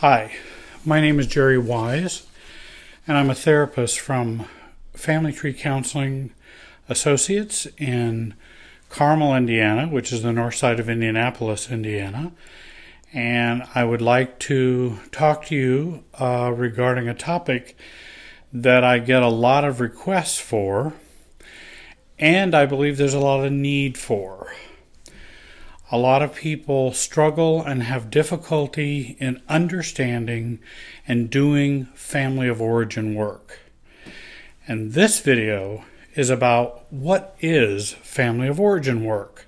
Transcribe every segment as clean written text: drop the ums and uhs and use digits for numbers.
Hi, my name is Jerry Wise, and I'm a therapist from Family Tree Counseling Associates in Carmel, Indiana, which is the north side of Indianapolis, Indiana. And I would like to talk to you regarding a topic that I get a lot of requests for, and I believe there's a lot of need for. A lot of people struggle and have difficulty in understanding and doing family of origin work. And this video is about what is family of origin work.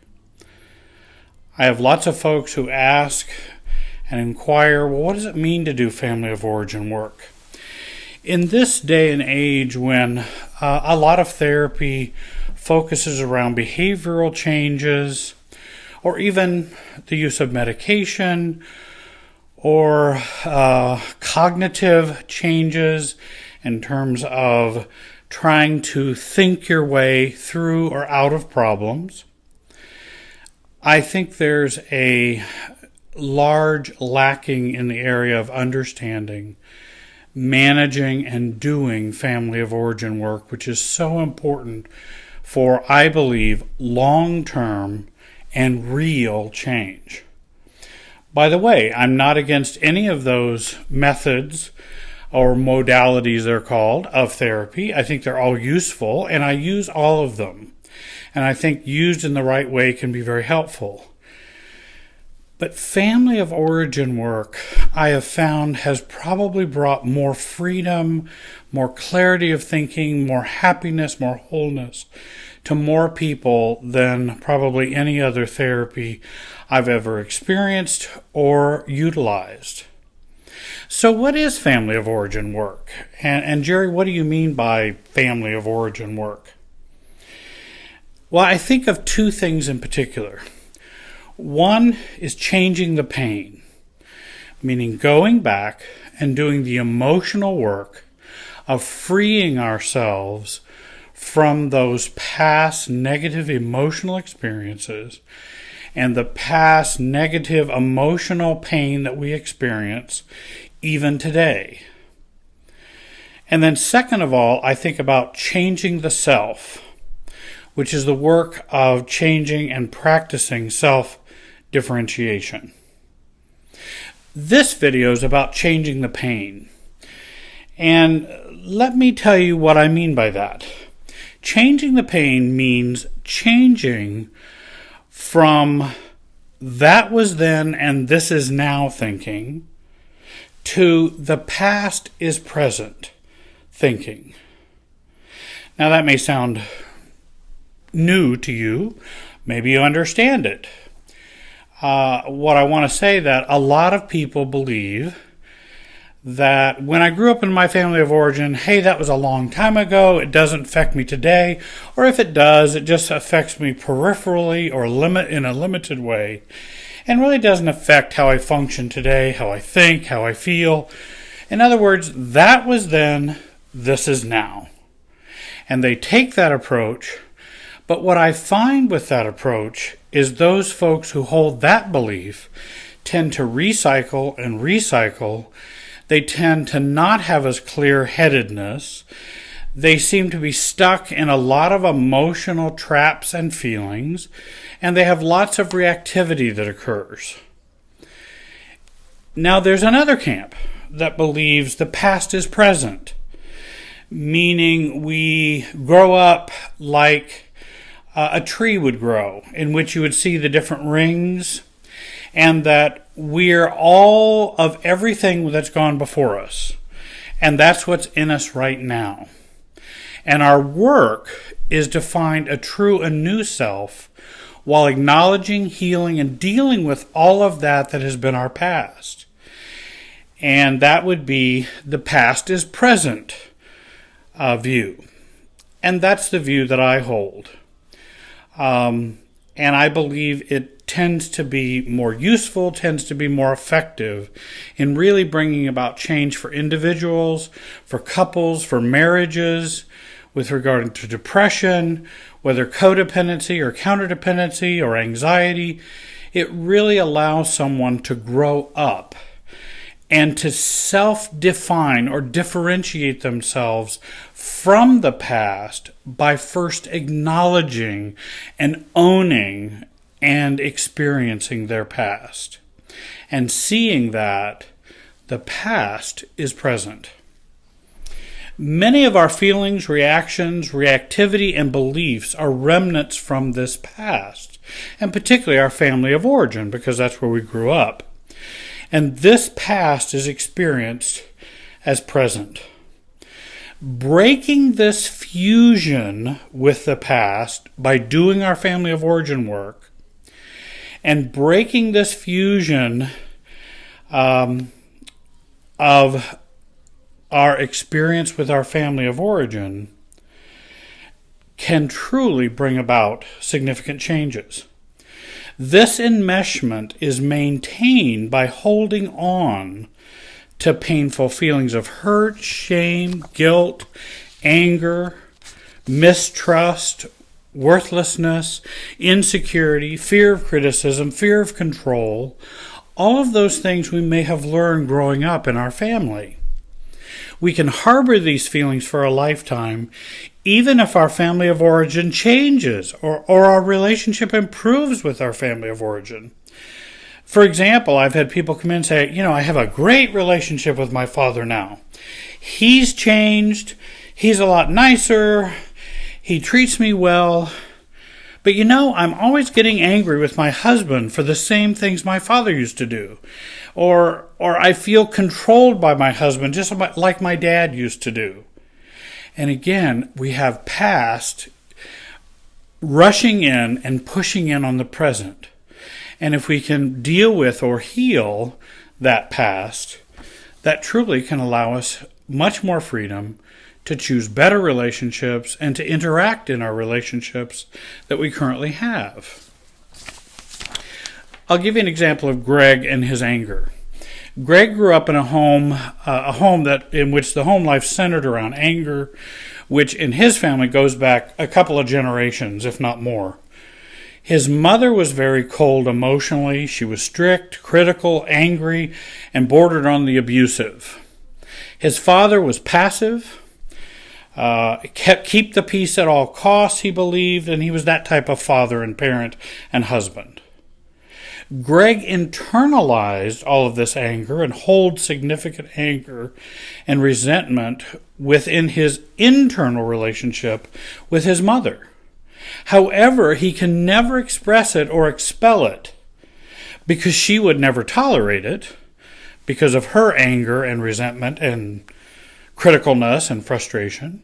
I have lots of folks who ask and inquire, well, what does it mean to do family of origin work? In this day and age when a lot of therapy focuses around behavioral changes, or even the use of medication, or cognitive changes in terms of trying to think your way through or out of problems, I think there's a large lacking in the area of understanding, managing, and doing family of origin work, which is so important for, I believe, long-term and real change. By the way, I'm not against any of those methods or modalities, they're called, of therapy. I think they're all useful, and I use all of them. And I think used in the right way can be very helpful. But family of origin work, I have found, has probably brought more freedom, more clarity of thinking, more happiness, more wholeness to more people than probably any other therapy I've ever experienced or utilized. So what is family of origin work? And Jerry, what do you mean by family of origin work? Well, I think of two things in particular. One is changing the pain, meaning going back and doing the emotional work of freeing ourselves from those past negative emotional experiences and the past negative emotional pain that we experience even today. And then second of all, I think about changing the self, which is the work of changing and practicing self-differentiation. This video is about changing the pain. And let me tell you what I mean by that. Changing the pain means changing from that was then and this is now thinking to the past is present thinking. Now that may sound new to you. Maybe you understand it. What I want to say that a lot of people believe that when I grew up in my family of origin, hey, that was a long time ago, it doesn't affect me today, or if it does, it just affects me peripherally or in a limited way, and really doesn't affect how I function today, how I think, how I feel. In other words, that was then, this is now. And they take that approach, but what I find with that approach is those folks who hold that belief tend to recycle and recycle. They tend to not have as clear-headedness. They seem to be stuck in a lot of emotional traps and feelings, and they have lots of reactivity that occurs. Now, there's another camp that believes the past is present, meaning we grow up like a tree would grow, in which you would see the different rings, and that we're all of everything that's gone before us. And that's what's in us right now. And our work is to find a true and new self while acknowledging, healing, and dealing with all of that has been our past. And that would be the past is present view. And that's the view that I hold. And I believe it tends to be more useful, tends to be more effective in really bringing about change for individuals, for couples, for marriages, with regard to depression, whether codependency or counterdependency or anxiety. It really allows someone to grow up and to self-define or differentiate themselves from the past by first acknowledging and owning and experiencing their past and seeing that the past is present. Many of our feelings, reactions, reactivity, and beliefs are remnants from this past, and particularly our family of origin, because that's where we grew up. And this past is experienced as present. Breaking this fusion with the past by doing our family of origin work, and breaking this fusion of our experience with our family of origin can truly bring about significant changes. This enmeshment is maintained by holding on to painful feelings of hurt, shame, guilt, anger, mistrust, worthlessness, insecurity, fear of criticism, fear of control, all of those things we may have learned growing up in our family. We can harbor these feelings for a lifetime, even if our family of origin changes or our relationship improves with our family of origin. For example, I've had people come in and say, I have a great relationship with my father now. He's changed. He's a lot nicer. He treats me well. But I'm always getting angry with my husband for the same things my father used to do. Or I feel controlled by my husband just like my dad used to do. And again, we have past rushing in and pushing in on the present. And if we can deal with or heal that past, that truly can allow us much more freedom to choose better relationships and to interact in our relationships that we currently have. I'll give you an example of Greg and his anger. Greg grew up in a home in which the home life centered around anger, which in his family goes back a couple of generations, if not more. His mother was very cold emotionally. She was strict, critical, angry, and bordered on the abusive. His father was passive, keep the peace at all costs, he believed, and he was that type of father and parent and husband. Greg internalized all of this anger and holds significant anger and resentment within his internal relationship with his mother. However, he can never express it or expel it because she would never tolerate it because of her anger and resentment and criticalness and frustration.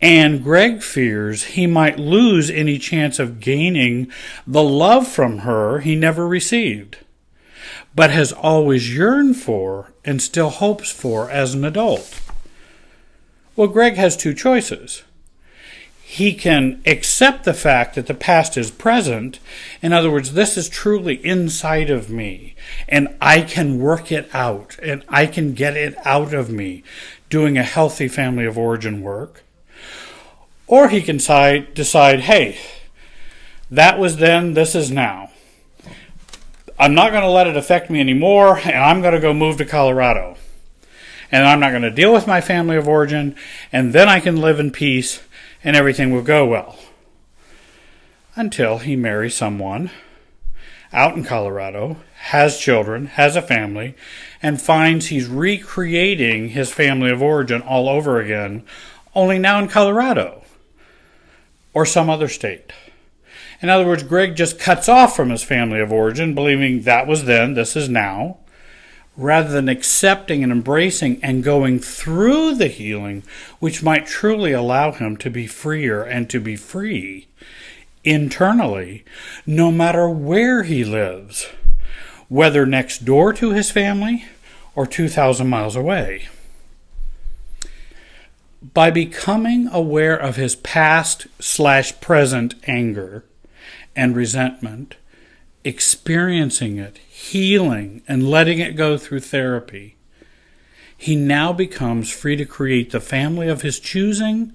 And Greg fears he might lose any chance of gaining the love from her he never received, but has always yearned for and still hopes for as an adult. Well, Greg has two choices. He can accept the fact that the past is present. In other words, this is truly inside of me, and I can work it out, and I can get it out of me doing a healthy family of origin work. Or he can decide, hey, that was then, this is now. I'm not going to let it affect me anymore, and I'm going to go move to Colorado. And I'm not going to deal with my family of origin, and then I can live in peace, and everything will go well. Until he marries someone out in Colorado, has children, has a family, and finds he's recreating his family of origin all over again, only now in Colorado or some other state. In other words, Greg just cuts off from his family of origin, believing that was then, this is now, rather than accepting and embracing and going through the healing, which might truly allow him to be freer and to be free internally, no matter where he lives, whether next door to his family or 2,000 miles away. By becoming aware of his past/present anger and resentment, experiencing it, healing, and letting it go through therapy, he now becomes free to create the family of his choosing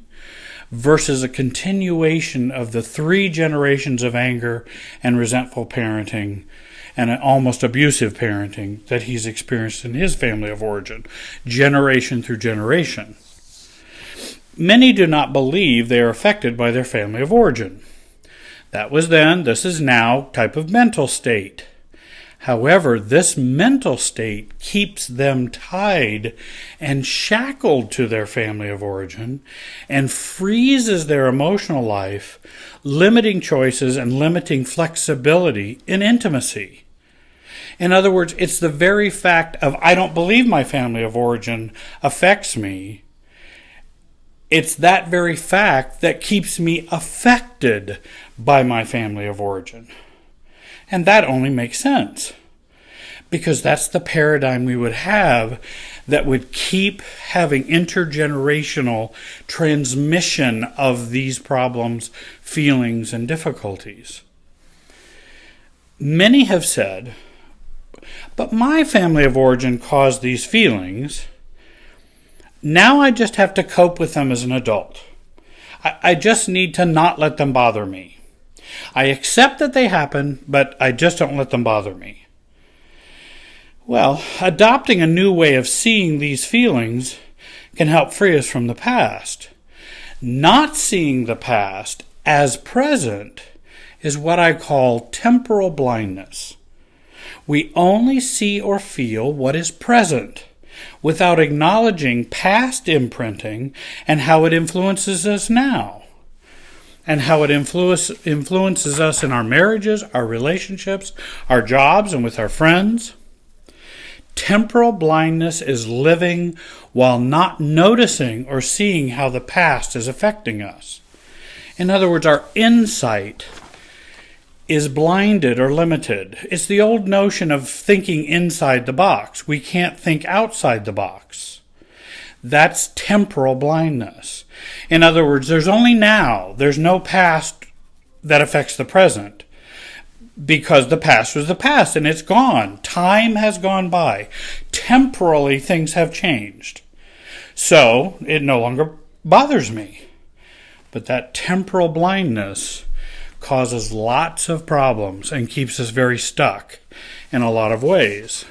versus a continuation of the 3 generations of anger and resentful parenting and almost abusive parenting that he's experienced in his family of origin, generation through generation. Many do not believe they are affected by their family of origin. That was then, this is now type of mental state. However, this mental state keeps them tied and shackled to their family of origin and freezes their emotional life, limiting choices and limiting flexibility in intimacy. In other words, it's the very fact of, I don't believe my family of origin affects me. It's that very fact that keeps me affected by my family of origin. And that only makes sense, because that's the paradigm we would have that would keep having intergenerational transmission of these problems, feelings, and difficulties. Many have said, but my family of origin caused these feelings. Now I just have to cope with them as an adult. I just need to not let them bother me. I accept that they happen, but I just don't let them bother me. Well, adopting a new way of seeing these feelings can help free us from the past. Not seeing the past as present is what I call temporal blindness. We only see or feel what is present, without acknowledging past imprinting and how it influences us now, and how it influences us in our marriages, our relationships, our jobs, and with our friends. Temporal blindness is living while not noticing or seeing how the past is affecting us. In other words, our insight is blinded or limited. It's the old notion of thinking inside the box. We can't think outside the box. That's temporal blindness. In other words, there's only now. There's no past that affects the present, because the past was the past and it's gone. Time has gone by. Temporally, things have changed. So it no longer bothers me. But that temporal blindness causes lots of problems and keeps us very stuck in a lot of ways.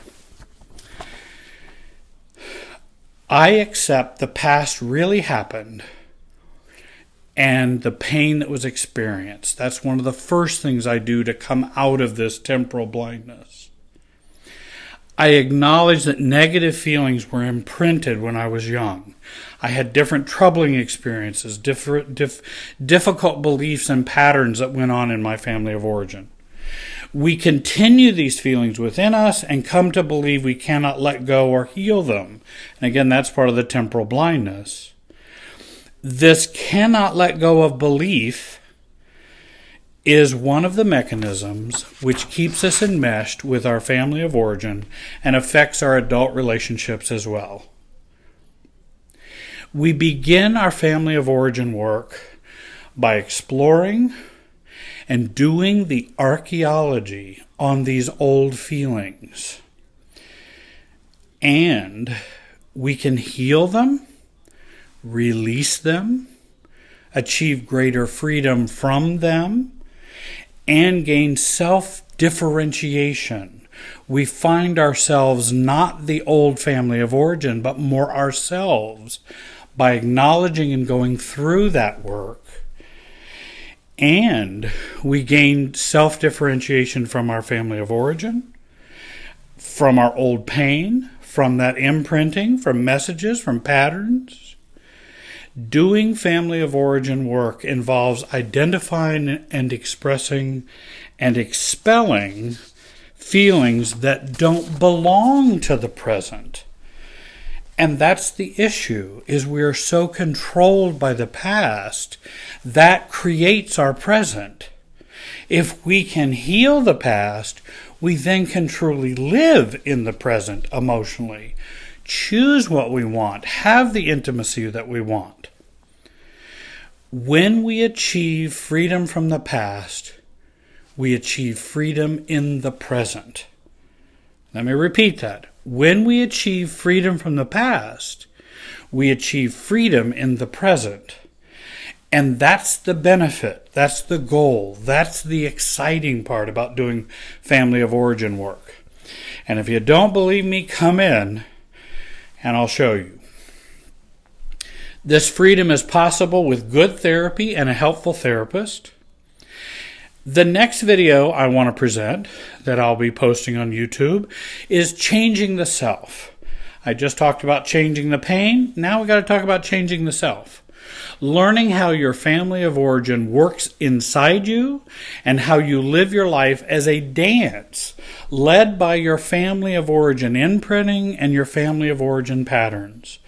I accept the past really happened and the pain that was experienced. That's one of the first things I do to come out of this temporal blindness. I acknowledge that negative feelings were imprinted when I was young. I had different troubling experiences, difficult beliefs and patterns that went on in my family of origin. We continue these feelings within us and come to believe we cannot let go or heal them. And again, that's part of the temporal blindness. This cannot let go of belief is one of the mechanisms which keeps us enmeshed with our family of origin and affects our adult relationships as well. We begin our family of origin work by exploring and doing the archaeology on these old feelings. And we can heal them, release them, achieve greater freedom from them, and gain self-differentiation. We find ourselves not the old family of origin, but more ourselves by acknowledging and going through that work. And we gain self-differentiation from our family of origin, from our old pain, from that imprinting, from messages, from patterns. Doing family of origin work involves identifying and expressing and expelling feelings that don't belong to the present. And that's the issue, is we are so controlled by the past that creates our present. If we can heal the past, we then can truly live in the present emotionally, choose what we want, have the intimacy that we want. When we achieve freedom from the past, we achieve freedom in the present. Let me repeat that. When we achieve freedom from the past, we achieve freedom in the present. And that's the benefit. That's the goal. That's the exciting part about doing family of origin work. And if you don't believe me, come in and I'll show you. This freedom is possible with good therapy and a helpful therapist. The next video I want to present that I'll be posting on YouTube is changing the self. I just talked about changing the pain. Now we got to talk about changing the self. Learning how your family of origin works inside you and how you live your life as a dance led by your family of origin imprinting and your family of origin patterns.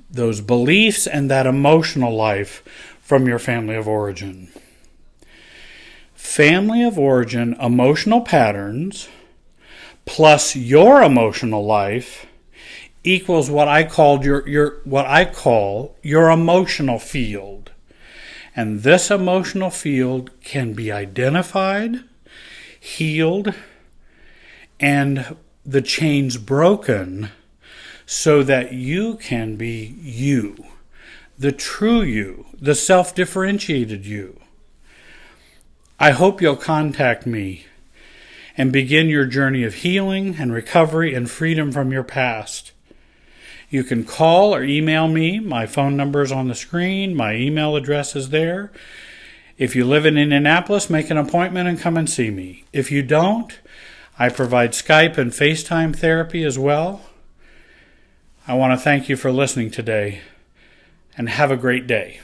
Those beliefs and that emotional life from your family of origin. Family of origin emotional patterns plus your emotional life equals what I call your emotional field. And this emotional field can be identified, healed, and the chains broken so that you can be you, the true you, the self-differentiated you. I hope you'll contact me and begin your journey of healing and recovery and freedom from your past. You can call or email me. My phone number is on the screen. My email address is there. If you live in Indianapolis, make an appointment and come and see me. If you don't, I provide Skype and Facetime therapy as well. I want to thank you for listening today, and have a great day.